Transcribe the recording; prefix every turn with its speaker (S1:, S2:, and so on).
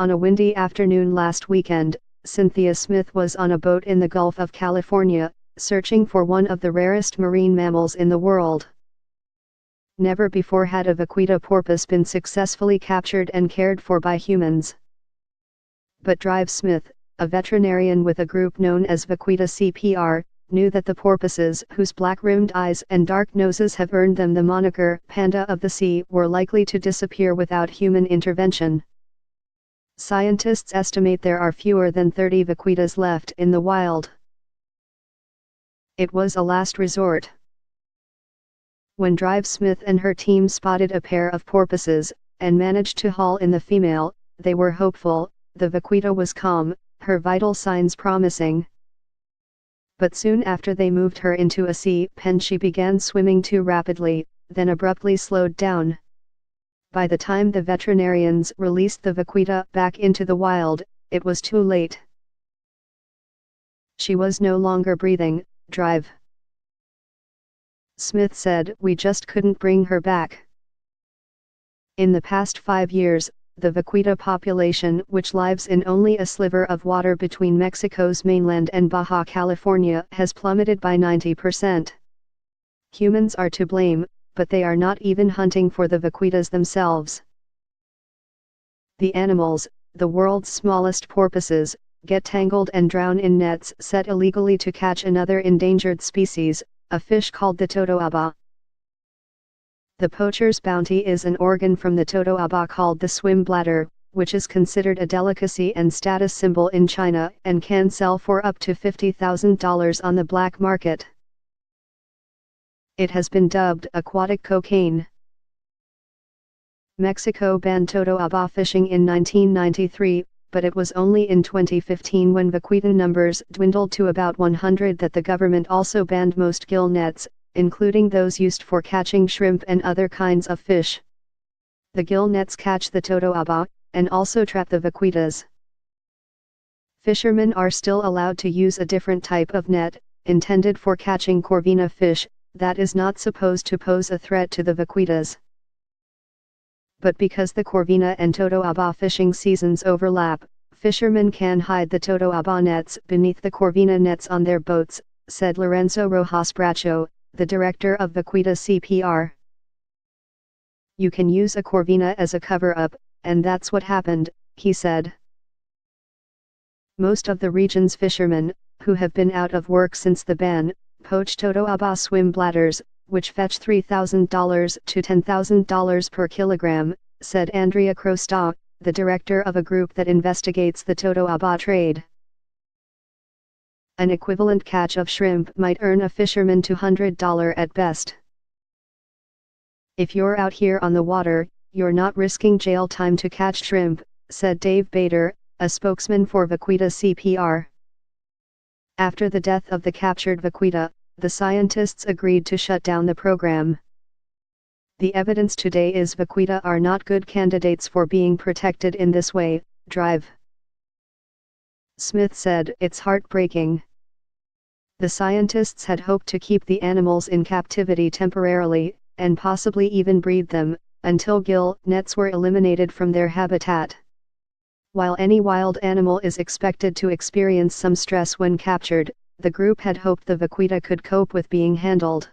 S1: On a windy afternoon last weekend, Cynthia Smith was on a boat in the Gulf of California, searching for one of the rarest marine mammals in the world. Never before had a Vaquita porpoise been successfully captured and cared for by humans. But Drive Smith, a veterinarian with a group known as Vaquita CPR, knew that the porpoises, whose black-rimmed eyes and dark noses have earned them the moniker "Panda of the Sea," were likely to disappear without human intervention. Scientists estimate there are fewer than 30 vaquitas left in the wild. It was a last resort. When Drive Smith and her team spotted a pair of porpoises, and managed to haul in the female, they were hopeful. The vaquita was calm, her vital signs promising. But soon after they moved her into a sea pen, she began swimming too rapidly, then abruptly slowed down. By the time the veterinarians released the vaquita back into the wild, it was too late. She was no longer breathing. Drive Smith said, "We just couldn't bring her back." In the past 5 years, the vaquita population, which lives in only a sliver of water between Mexico's mainland and Baja California, has plummeted by 90%. Humans are to blame, but they are not even hunting for the vaquitas themselves. The animals, the world's smallest porpoises, get tangled and drown in nets set illegally to catch another endangered species, a fish called the totoaba. The poacher's bounty is an organ from the totoaba called the swim bladder, which is considered a delicacy and status symbol in China and can sell for up to $50,000 on the black market. It has been dubbed aquatic cocaine. Mexico banned totoaba fishing in 1993, but it was only in 2015, when vaquita numbers dwindled to about 100, that the government also banned most gill nets, including those used for catching shrimp and other kinds of fish. The gill nets catch the totoaba, and also trap the vaquitas. Fishermen are still allowed to use a different type of net, intended for catching corvina fish, that is not supposed to pose a threat to the vaquitas. But because the corvina and totoaba fishing seasons overlap, fishermen can hide the totoaba nets beneath the corvina nets on their boats, said Lorenzo Rojas Bracho, the director of Vaquita CPR. "You can use a corvina as a cover-up, and that's what happened," he said. Most of the region's fishermen, who have been out of work since the ban, poach totoaba swim bladders, which fetch $3,000 to $10,000 per kilogram, said Andrea Crosta, the director of a group that investigates the totoaba trade. An equivalent catch of shrimp might earn a fisherman $200 at best. "If you're out here on the water, you're not risking jail time to catch shrimp," said Dave Bader, a spokesman for Vaquita CPR. After the death of the captured vaquita, the scientists agreed to shut down the program. "The evidence today is vaquita are not good candidates for being protected in this way," Drive Smith said. "It's heartbreaking." The scientists had hoped to keep the animals in captivity temporarily, and possibly even breed them, until gill nets were eliminated from their habitat. While any wild animal is expected to experience some stress when captured, the group had hoped the vaquita could cope with being handled.